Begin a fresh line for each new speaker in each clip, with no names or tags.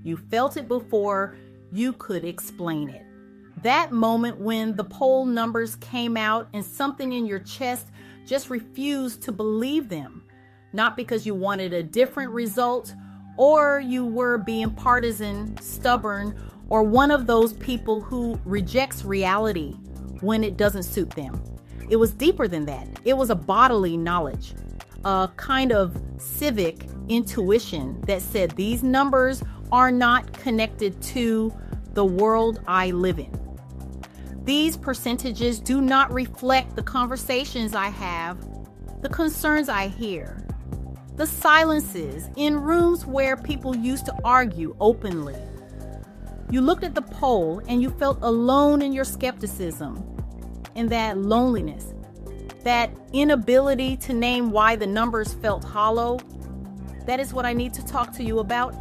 You felt it before you could explain it. That moment when the poll numbers came out and something in your chest just refused to believe them. Not because you wanted a different result or you were being partisan, stubborn, or one of those people who rejects reality when it doesn't suit them. It was deeper than that. It was a bodily knowledge, a kind of civic intuition that said these numbers are not connected to the world I live in. These percentages do not reflect the conversations I have, the concerns I hear, the silences in rooms where people used to argue openly. You looked at the poll and you felt alone in your skepticism and that loneliness, that inability to name why the numbers felt hollow. That is what I need to talk to you about.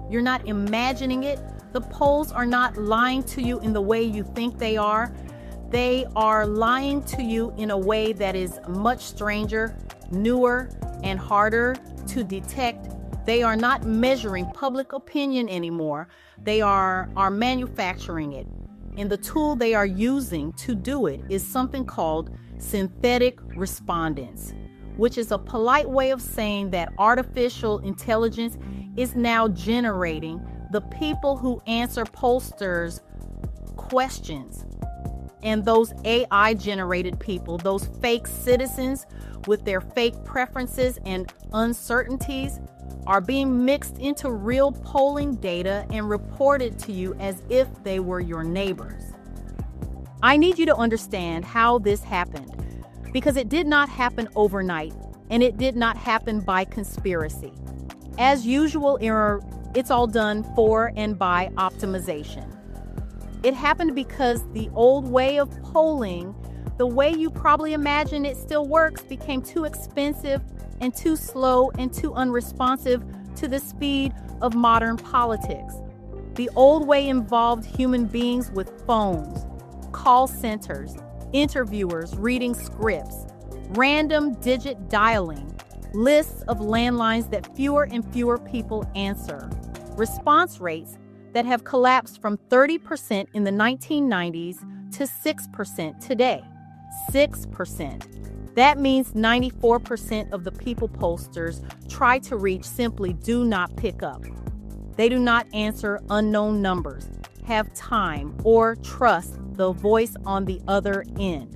You're not imagining it. The polls are not lying to you in the way you think they are. They are lying to you in a way that is much stranger, newer, and harder to detect. They are not measuring public opinion anymore. They are manufacturing it. And the tool they are using to do it is something called synthetic respondents, which is a polite way of saying that artificial intelligence is now generating the people who answer pollsters' questions. And those AI-generated people, those fake citizens with their fake preferences and uncertainties, are being mixed into real polling data and reported to you as if they were your neighbors. I need you to understand how this happened, because it did not happen overnight, and it did not happen by conspiracy. As usual, it's all done for and by optimization. It happened because the old way of polling, the way you probably imagine it still works, became too expensive and too slow and too unresponsive to the speed of modern politics. The old way involved human beings with phones, call centers, interviewers reading scripts, random digit dialing, lists of landlines that fewer and fewer people answer, response rates that have collapsed from 30% in the 1990s to 6% today. 6%. That means 94% of the people pollsters try to reach simply do not pick up. They do not answer unknown numbers, have time, or trust the voice on the other end.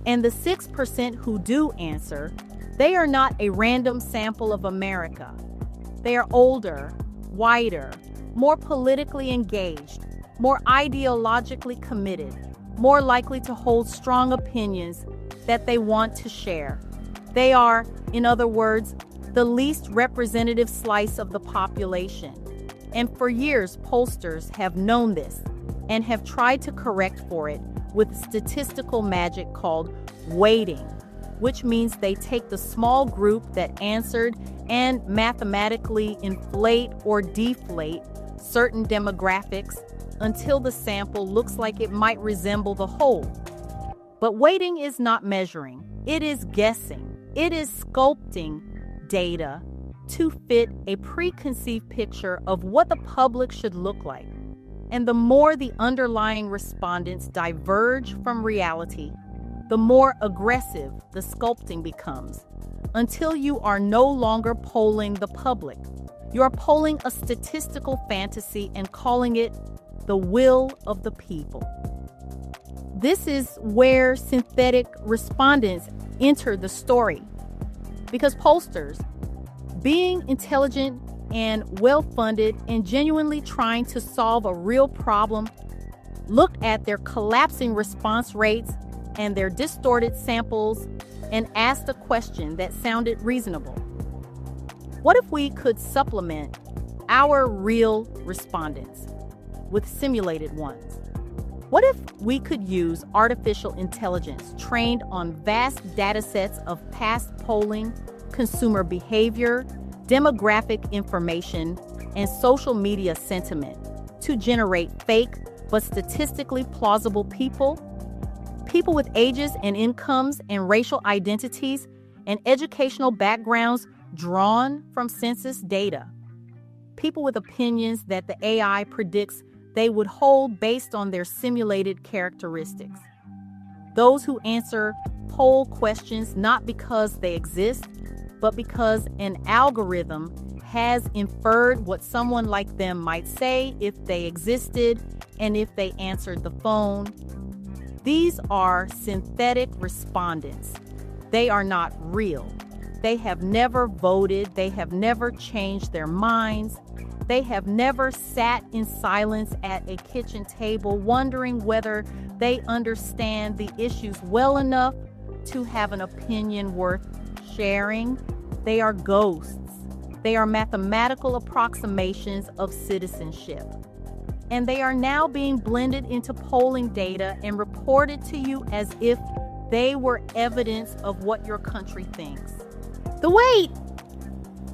And the 6% who do answer, they are not a random sample of America. They are older, whiter, more politically engaged, more ideologically committed, more likely to hold strong opinions that they want to share. They are, in other words, the least representative slice of the population. And for years, pollsters have known this and have tried to correct for it with statistical magic called weighting, which means they take the small group that answered and mathematically inflate or deflate certain demographics until the sample looks like it might resemble the whole. But weighting is not measuring. It is guessing. It is sculpting data to fit a preconceived picture of what the public should look like. And the more the underlying respondents diverge from reality, the more aggressive the sculpting becomes, until you are no longer polling the public. You are polling a statistical fantasy and calling it the will of the people. This is where synthetic respondents enter the story, because pollsters, being intelligent and well-funded and genuinely trying to solve a real problem, looked at their collapsing response rates and their distorted samples and asked a question that sounded reasonable. What if we could supplement our real respondents with simulated ones? What if we could use artificial intelligence trained on vast data sets of past polling, consumer behavior, demographic information, and social media sentiment to generate fake but statistically plausible people with ages and incomes and racial identities and educational backgrounds drawn from census data? people with opinions that the AI predicts they would hold based on their simulated characteristics. Those who answer poll questions not because they exist, but because an algorithm has inferred what someone like them might say if they existed and if they answered the phone. These are synthetic respondents. They are not real. They have never voted. They have never changed their minds. They have never sat in silence at a kitchen table wondering whether they understand the issues well enough to have an opinion worth sharing. They are ghosts. They are mathematical approximations of citizenship. And they are now being blended into polling data and reported to you as if they were evidence of what your country thinks.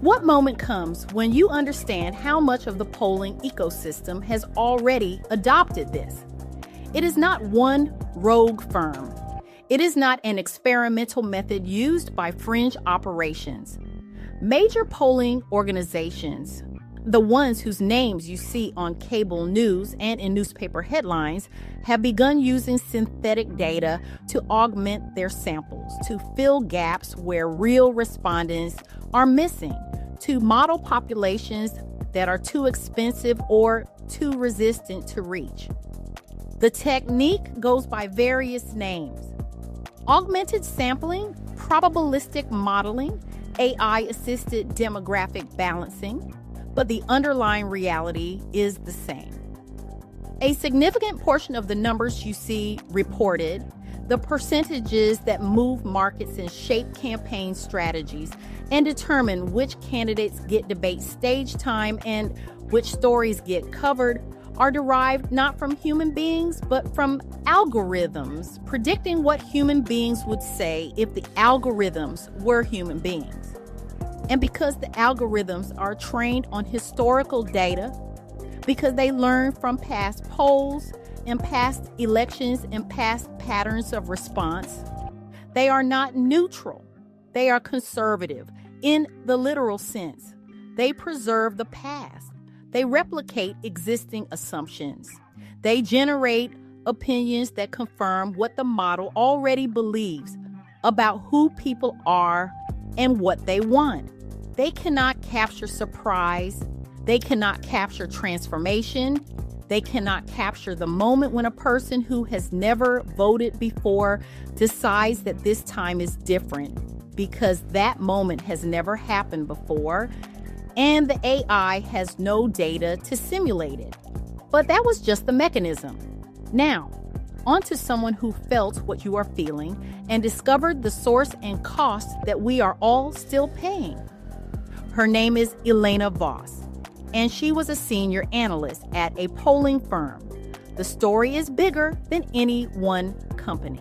What moment comes when you understand how much of the polling ecosystem has already adopted this? It is not one rogue firm. It is not an experimental method used by fringe operations. Major polling organizations, the ones whose names you see on cable news and in newspaper headlines, have begun using synthetic data to augment their samples, to fill gaps where real respondents are missing, to model populations that are too expensive or too resistant to reach. The technique goes by various names: augmented sampling, probabilistic modeling, AI-assisted demographic balancing, but the underlying reality is the same. A significant portion of the numbers you see reported, the percentages that move markets and shape campaign strategies and determine which candidates get debate stage time and which stories get covered, are derived not from human beings, but from algorithms predicting what human beings would say if the algorithms were human beings. And because the algorithms are trained on historical data, because they learn from past polls and past elections and past patterns of response, they are not neutral. They are conservative in the literal sense. They preserve the past. They replicate existing assumptions. They generate opinions that confirm what the model already believes about who people are and what they want. They cannot capture surprise. They cannot capture transformation. They cannot capture the moment when a person who has never voted before decides that this time is different, because that moment has never happened before, and the AI has no data to simulate it. But that was just the mechanism. Now, on to someone who felt what you are feeling and discovered the source and cost that we are all still paying. Her name is Elena Voss, and she was a senior analyst at a polling firm. The story is bigger than any one company.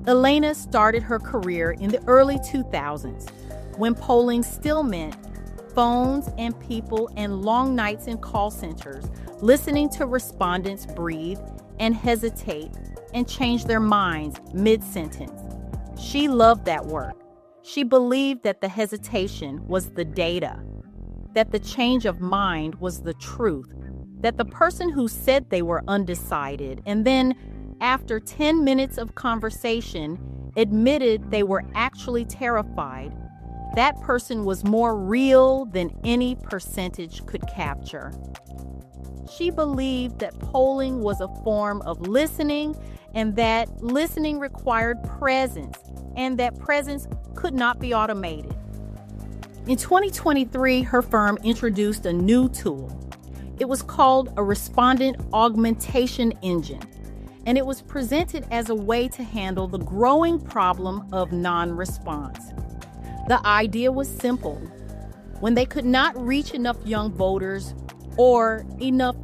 Elena started her career in the early 2000s, when polling still meant phones and people and long nights in call centers, listening to respondents breathe and hesitate and change their minds mid-sentence. She loved that work. She believed that the hesitation was the data, that the change of mind was the truth, that the person who said they were undecided and then, after 10 minutes of conversation, admitted they were actually terrified, that person was more real than any percentage could capture. She believed that polling was a form of listening and that listening required presence and that presence could not be automated. In 2023, her firm introduced a new tool. It was called a respondent augmentation engine, and it was presented as a way to handle the growing problem of non-response. The idea was simple. When they could not reach enough young voters or enough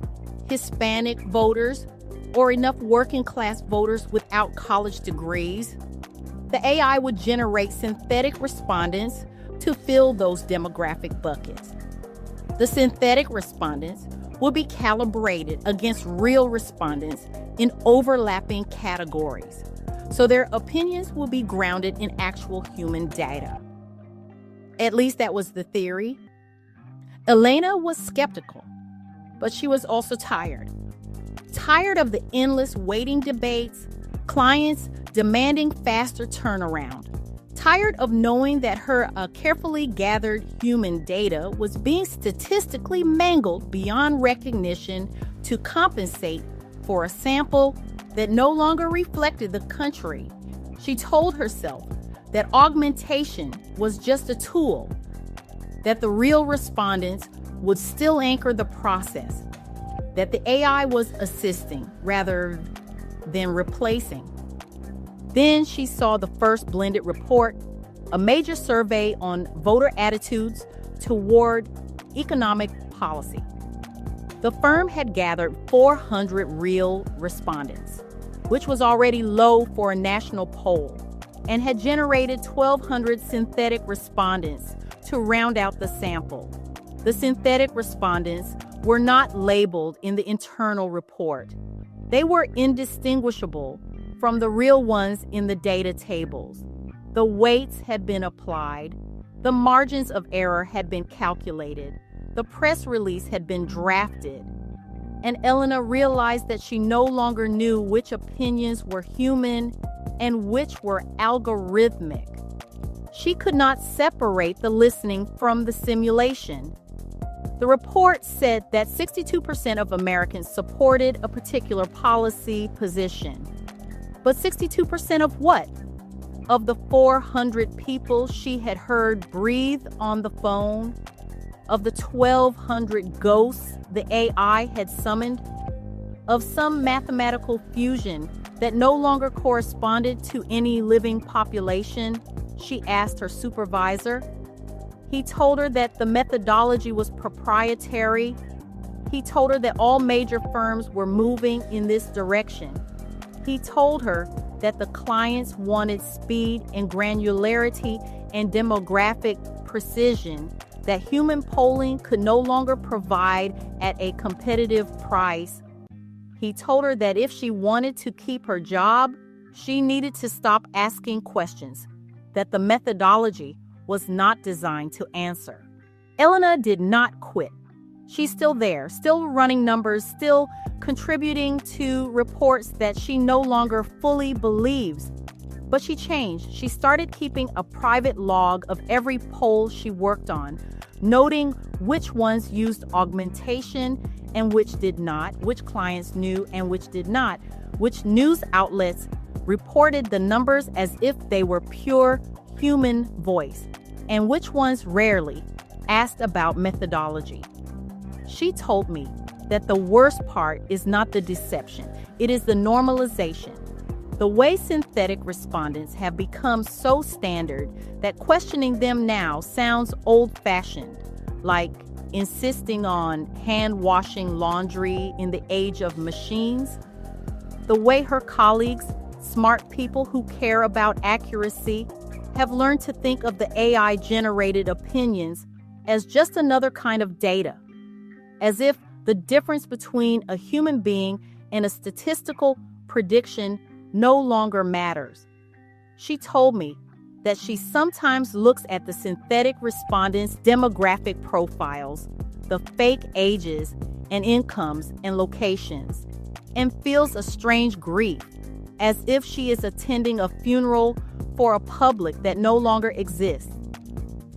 Hispanic voters or enough working class voters without college degrees, the AI would generate synthetic respondents to fill those demographic buckets. The synthetic respondents will be calibrated against real respondents in overlapping categories, so their opinions will be grounded in actual human data. At least that was the theory. Elena was skeptical, but she was also tired. Tired of the endless waiting debates, clients demanding faster turnaround. Tired of knowing that her carefully gathered human data was being statistically mangled beyond recognition to compensate for a sample that no longer reflected the country. She told herself that augmentation was just a tool, that the real respondents would still anchor the process, that the AI was assisting rather than replacing. Then she saw the first blended report, a major survey on voter attitudes toward economic policy. The firm had gathered 400 real respondents, which was already low for a national poll, and had generated 1,200 synthetic respondents to round out the sample. The synthetic respondents were not labeled in the internal report. They were indistinguishable from the real ones in the data tables. The weights had been applied. The margins of error had been calculated. The press release had been drafted. And Elena realized that she no longer knew which opinions were human and which were algorithmic. She could not separate the listening from the simulation. The report said that 62% of Americans supported a particular policy position. But 62% of what? Of the 400 people she had heard breathe on the phone? Of the 1,200 ghosts the AI had summoned? Of some mathematical fusion that no longer corresponded to any living population? She asked her supervisor. He told her that the methodology was proprietary. He told her that all major firms were moving in this direction. He told her that the clients wanted speed and granularity and demographic precision that human polling could no longer provide at a competitive price. He told her that if she wanted to keep her job, she needed to stop asking questions, that the methodology was not designed to answer. Elena did not quit. She's still there, still running numbers, still contributing to reports that she no longer fully believes. But she changed. She started keeping a private log of every poll she worked on, noting which ones used augmentation and which did not, which clients knew and which did not, which news outlets reported the numbers as if they were pure human voice, and which ones rarely asked about methodology. She told me that the worst part is not the deception, it is the normalization. The way synthetic respondents have become so standard that questioning them now sounds old-fashioned, like insisting on hand-washing laundry in the age of machines. The way her colleagues, smart people who care about accuracy, have learned to think of the AI-generated opinions as just another kind of data, as if the difference between a human being and a statistical prediction no longer matters. She told me that she sometimes looks at the synthetic respondents' demographic profiles, the fake ages and incomes and locations, and feels a strange grief, as if she is attending a funeral for a public that no longer exists.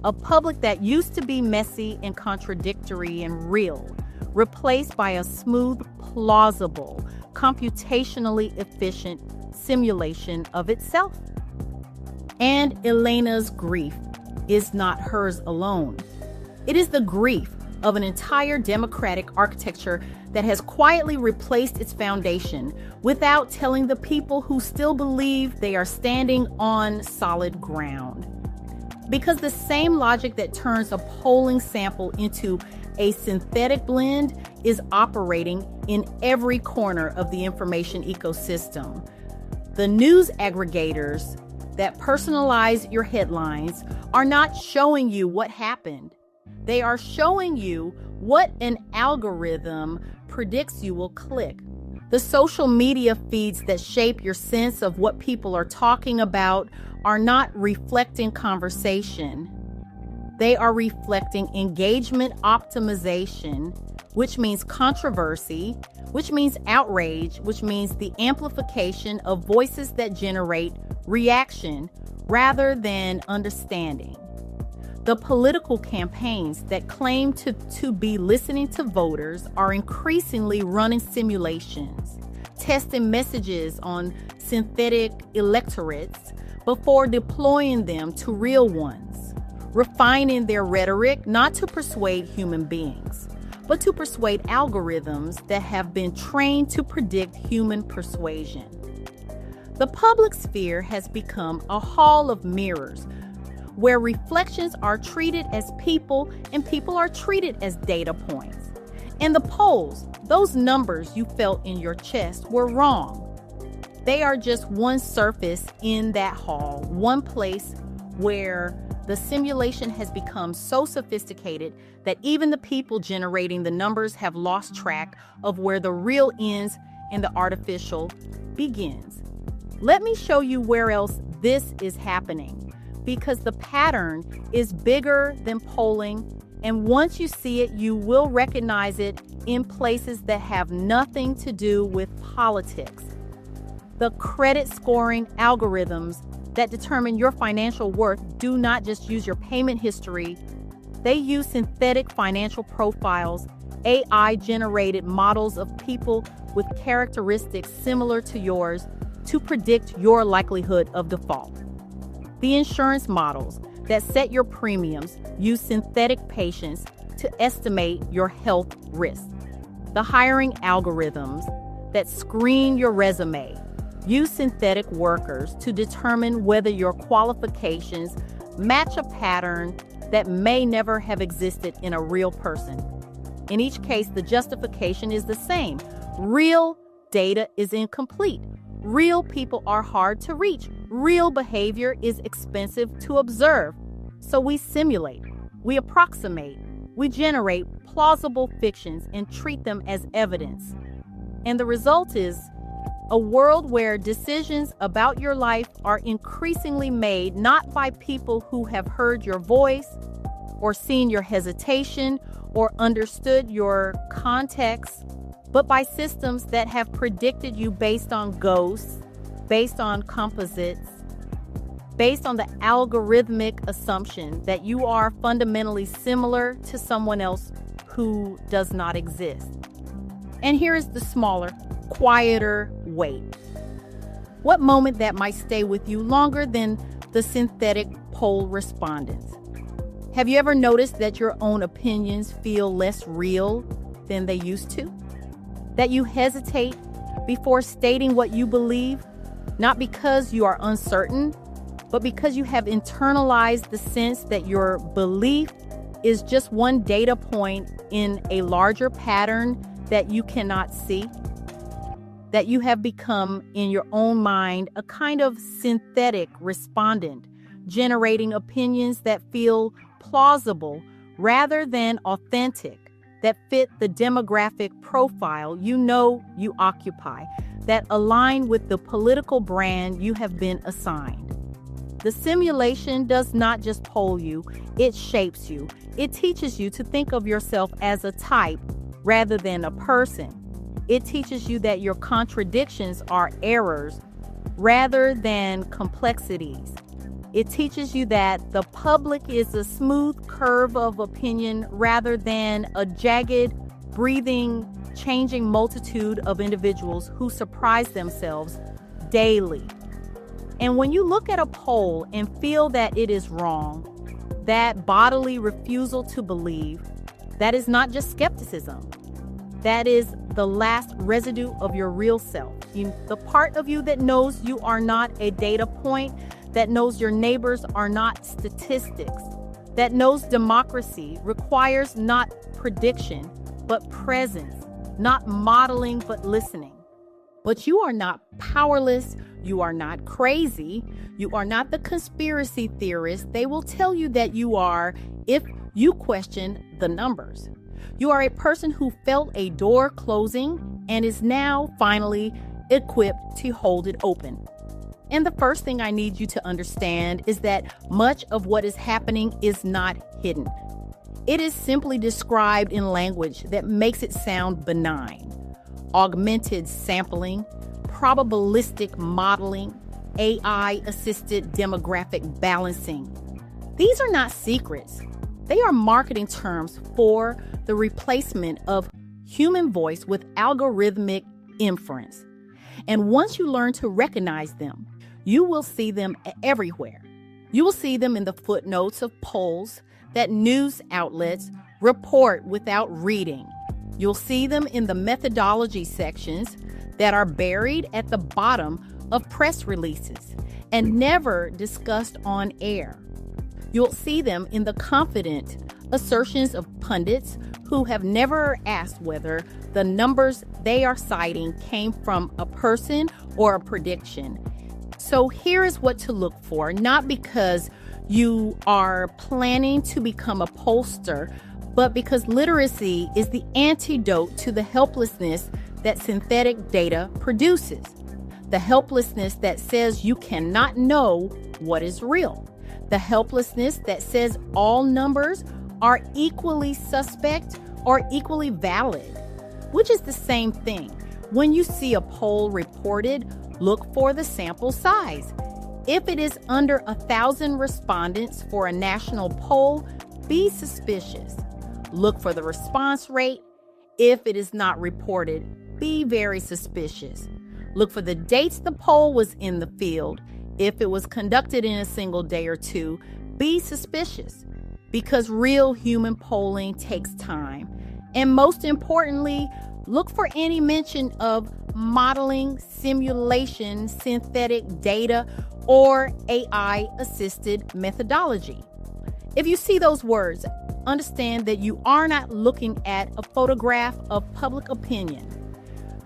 A public that used to be messy and contradictory and real, replaced by a smooth, plausible, computationally efficient simulation of itself. And Elena's grief is not hers alone. It is the grief of an entire democratic architecture that has quietly replaced its foundation without telling the people who still believe they are standing on solid ground. Because the same logic that turns a polling sample into a synthetic blend is operating in every corner of the information ecosystem. The news aggregators that personalize your headlines are not showing you what happened. They are showing you what an algorithm predicts you will click. The social media feeds that shape your sense of what people are talking about are not reflecting conversation. They are reflecting engagement optimization, which means controversy, which means outrage, which means the amplification of voices that generate reaction rather than understanding. The political campaigns that claim to be listening to voters are increasingly running simulations, testing messages on synthetic electorates before deploying them to real ones, refining their rhetoric not to persuade human beings, but to persuade algorithms that have been trained to predict human persuasion. The public sphere has become a hall of mirrors where reflections are treated as people and people are treated as data points. And the polls, those numbers you felt in your chest, were wrong. They are just one surface in that hall, one place where the simulation has become so sophisticated that even the people generating the numbers have lost track of where the real ends and the artificial begins. Let me show you where else this is happening, because the pattern is bigger than polling, and once you see it, you will recognize it in places that have nothing to do with politics. The credit scoring algorithms that determine your financial worth do not just use your payment history. They use synthetic financial profiles, AI-generated models of people with characteristics similar to yours to predict your likelihood of default. The insurance models that set your premiums use synthetic patients to estimate your health risk. The hiring algorithms that screen your resume use synthetic workers to determine whether your qualifications match a pattern that may never have existed in a real person. In each case, the justification is the same. Real data is incomplete. Real people are hard to reach. Real behavior is expensive to observe. So we simulate, we approximate, we generate plausible fictions and treat them as evidence. And the result is a world where decisions about your life are increasingly made not by people who have heard your voice or seen your hesitation or understood your context, but by systems that have predicted you based on ghosts, based on composites, based on the algorithmic assumption that you are fundamentally similar to someone else who does not exist. And here is the smaller, quieter weight. What moment that might stay with you longer than the synthetic poll respondents? Have you ever noticed that your own opinions feel less real than they used to? That you hesitate before stating what you believe, not because you are uncertain, but because you have internalized the sense that your belief is just one data point in a larger pattern that you cannot see? That you have become, in your own mind, a kind of synthetic respondent, generating opinions that feel plausible rather than authentic, that fit the demographic profile you know you occupy, that align with the political brand you have been assigned. The simulation does not just poll you, it shapes you. It teaches you to think of yourself as a type rather than a person. It teaches you that your contradictions are errors rather than complexities. It teaches you that the public is a smooth curve of opinion rather than a jagged, breathing, changing multitude of individuals who surprise themselves daily. And when you look at a poll and feel that it is wrong, that bodily refusal to believe, that is not just skepticism. That is the last residue of your real self. The part of you that knows you are not a data point, that knows your neighbors are not statistics, that knows democracy requires not prediction, but presence, not modeling, but listening. But you are not powerless. You are not crazy. You are not the conspiracy theorist. They will tell you that you are if you question the numbers. You are a person who felt a door closing and is now finally equipped to hold it open. And the first thing I need you to understand is that much of what is happening is not hidden. It is simply described in language that makes it sound benign. Augmented sampling, probabilistic modeling, AI-assisted demographic balancing. These are not secrets. They are marketing terms for the replacement of human voice with algorithmic inference. And once you learn to recognize them, you will see them everywhere. You will see them in the footnotes of polls that news outlets report without reading. You'll see them in the methodology sections that are buried at the bottom of press releases and never discussed on air. You'll see them in the confident assertions of pundits who have never asked whether the numbers they are citing came from a person or a prediction. So here is what to look for, not because you are planning to become a pollster, but because literacy is the antidote to the helplessness that synthetic data produces. The helplessness that says you cannot know what is real. The helplessness that says all numbers are equally suspect or equally valid, which is the same thing. When you see a poll reported, look for the sample size. If it is under 1,000 respondents for a national poll, be suspicious. Look for the response rate. If it is not reported, be very suspicious. Look for the dates the poll was in the field. If it was conducted in a single day or two, be suspicious, because real human polling takes time. And most importantly, look for any mention of modeling, simulation, synthetic data, or AI-assisted methodology. If you see those words, understand that you are not looking at a photograph of public opinion.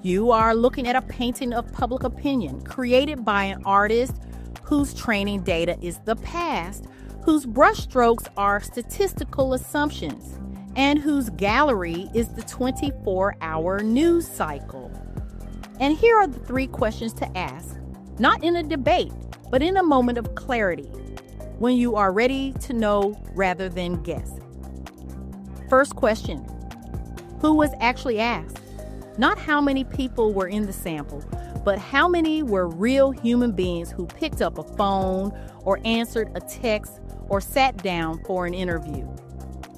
You are looking at a painting of public opinion created by an artist whose training data is the past, whose brushstrokes are statistical assumptions, and whose gallery is the 24-hour news cycle. And here are the 3 questions to ask, not in a debate, but in a moment of clarity, when you are ready to know rather than guess. First question, who was actually asked? Not how many people were in the sample, but how many were real human beings who picked up a phone or answered a text or sat down for an interview.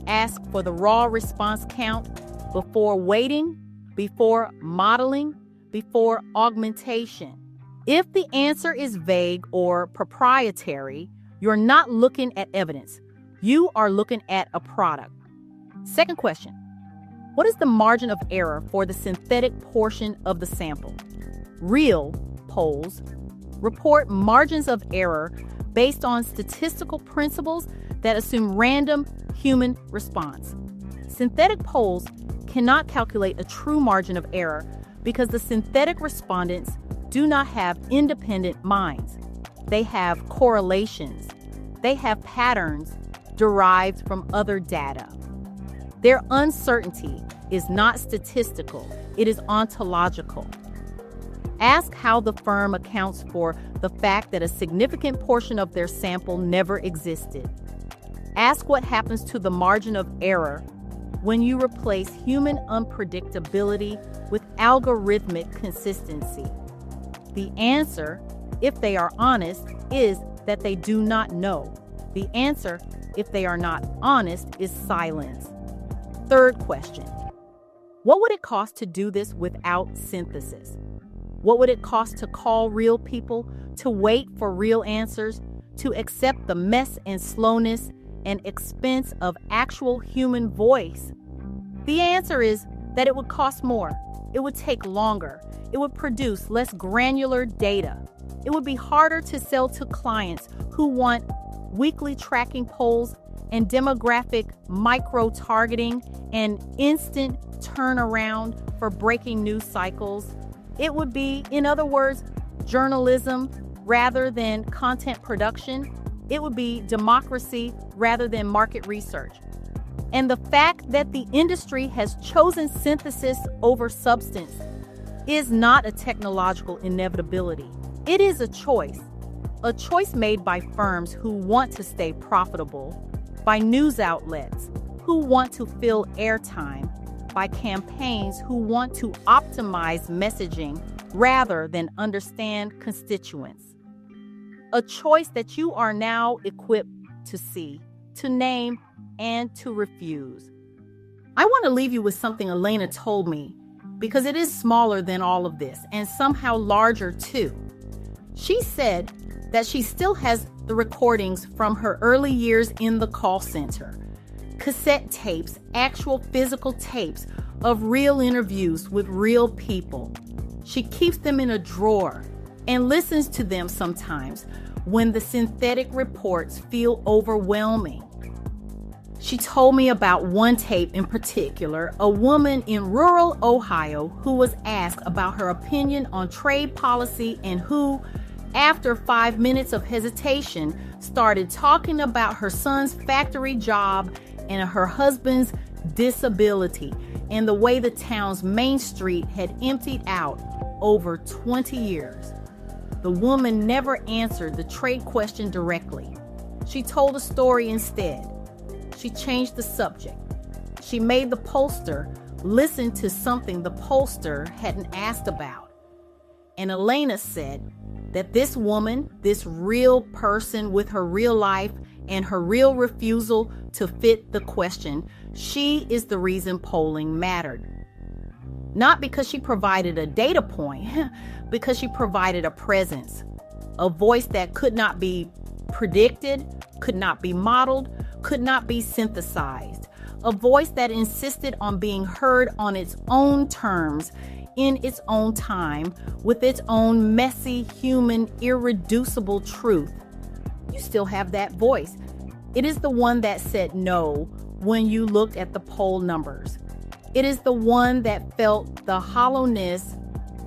Ask for the raw response count before weighting, before modeling, before augmentation. If the answer is vague or proprietary, you're not looking at evidence. You are looking at a product. Second question, what is the margin of error for the synthetic portion of the sample? Real polls report margins of error based on statistical principles that assume random human response. Synthetic polls cannot calculate a true margin of error because the synthetic respondents do not have independent minds. They have correlations. They have patterns derived from other data. Their uncertainty is not statistical, it is ontological. Ask how the firm accounts for the fact that a significant portion of their sample never existed. Ask what happens to the margin of error when you replace human unpredictability with algorithmic consistency. The answer, if they are honest, is that they do not know. The answer, if they are not honest, is silence. Third question, what would it cost to do this without synthesis? What would it cost to call real people, to wait for real answers, to accept the mess and slowness and expense of actual human voice? The answer is that it would cost more. It would take longer. It would produce less granular data. It would be harder to sell to clients who want weekly tracking polls and demographic micro-targeting and instant turnaround for breaking news cycles. It would be, in other words, journalism rather than content production. It would be democracy rather than market research. And the fact that the industry has chosen synthesis over substance is not a technological inevitability. It is a choice. A choice made by firms who want to stay profitable, by news outlets who want to fill airtime, by campaigns who want to optimize messaging rather than understand constituents. A choice that you are now equipped to see, to name, and to refuse. I want to leave you with something Elena told me, because it is smaller than all of this and somehow larger too. She said that she still has the recordings from her early years in the call center, cassette tapes, actual physical tapes of real interviews with real people. She keeps them in a drawer and listens to them sometimes when the synthetic reports feel overwhelming. She told me about one tape in particular, a woman in rural Ohio who was asked about her opinion on trade policy and who, after 5 minutes of hesitation, started talking about her son's factory job and her husband's disability and the way the town's main street had emptied out over 20 years. The woman never answered the trade question directly. She told a story instead. She changed the subject. She made the pollster listen to something the pollster hadn't asked about. And Elena said that this woman, this real person with her real life and her real refusal to fit the question, she is the reason polling mattered. Not because she provided a data point, because she provided a presence, a voice that could not be predicted, could not be modeled, could not be synthesized, a voice that insisted on being heard on its own terms, in its own time, with its own messy, human, irreducible truth. You still have that voice. It is the one that said no when you looked at the poll numbers. It is the one that felt the hollowness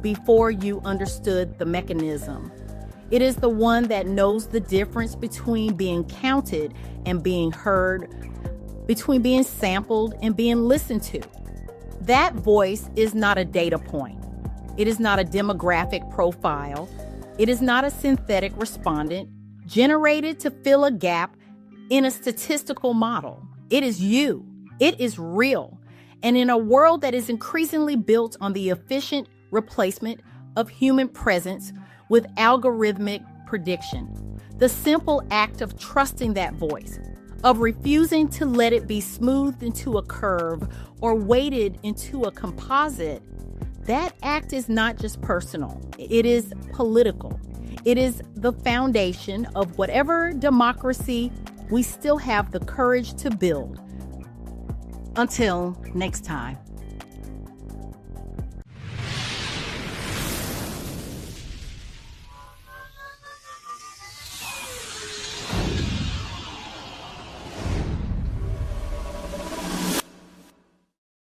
before you understood the mechanism. It is the one that knows the difference between being counted and being heard, between being sampled and being listened to. That voice is not a data point. It is not a demographic profile. It is not a synthetic respondent generated to fill a gap in a statistical model. It is you. It is real. And in a world that is increasingly built on the efficient replacement of human presence with algorithmic prediction, the simple act of trusting that voice, of refusing to let it be smoothed into a curve or weighted into a composite, that act is not just personal. It is political. It is the foundation of whatever democracy we still have the courage to build. Until next time.